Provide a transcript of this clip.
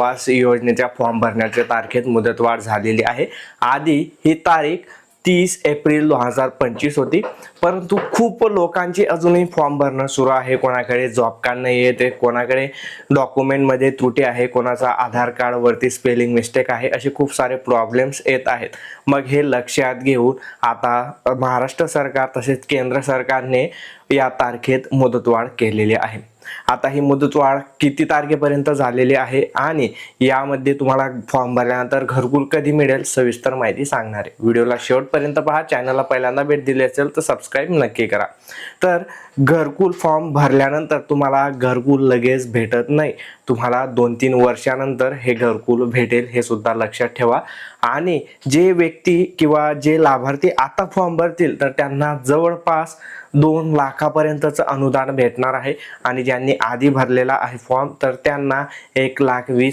आवास योजनेच्या फॉर्म भरण्याच्या तारखेत मुदतवाढ झालेली आहे। आधी ही तारीख 30 एप्रिल 2025 होती, परंतु खूप लोकांची अजूनही फॉर्म भरणं सुरू आहे। कोणाकडे जॉब कार्ड नाही आहे, ते कोणाकडे डॉक्युमेंट मध्ये त्रुटी आहे, कोणाचा आधार कार्ड वरती स्पेलिंग मिस्टेक आहे, असे खूप सारे प्रॉब्लेम्स येत आहेत। मग हे लक्षात घेऊन आता महाराष्ट्र सरकार तसेच केंद्र सरकारने या तारखेत मुदतवाढ केलेली आहे। आता ही मुदतवाढ किती तारखेपर्यंत झालेली आहे आणि यामध्ये तुम्हाला फॉर्म भरल्यानंतर घरकुल कधी मिळेल सविस्तर माहिती सांगणार आहे। व्हिडिओला शेवटपर्यंत पहा। चॅनलला पहिल्यांदा भेट दिली असेल तर सबस्क्राइब नक्की करा। तर घरकुल फॉर्म भरल्यानंतर तुम्हाला घरकुल लगेच भेटत नाही, तुम्हाला 2-3 वर्षानंतर हे घरकुल भेटेल, हे सुद्धा लक्षात ठेवा। आणि जे व्यक्ती किंवा जे लाभार्थी आता फॉर्म भरतील तर त्यांना जवळपास 2 लाखापर्यंतचं अनुदान भेटणार आहे आणि ज्यांनी आधी भरलेला आहे फॉर्म तर त्यांना 1,20,000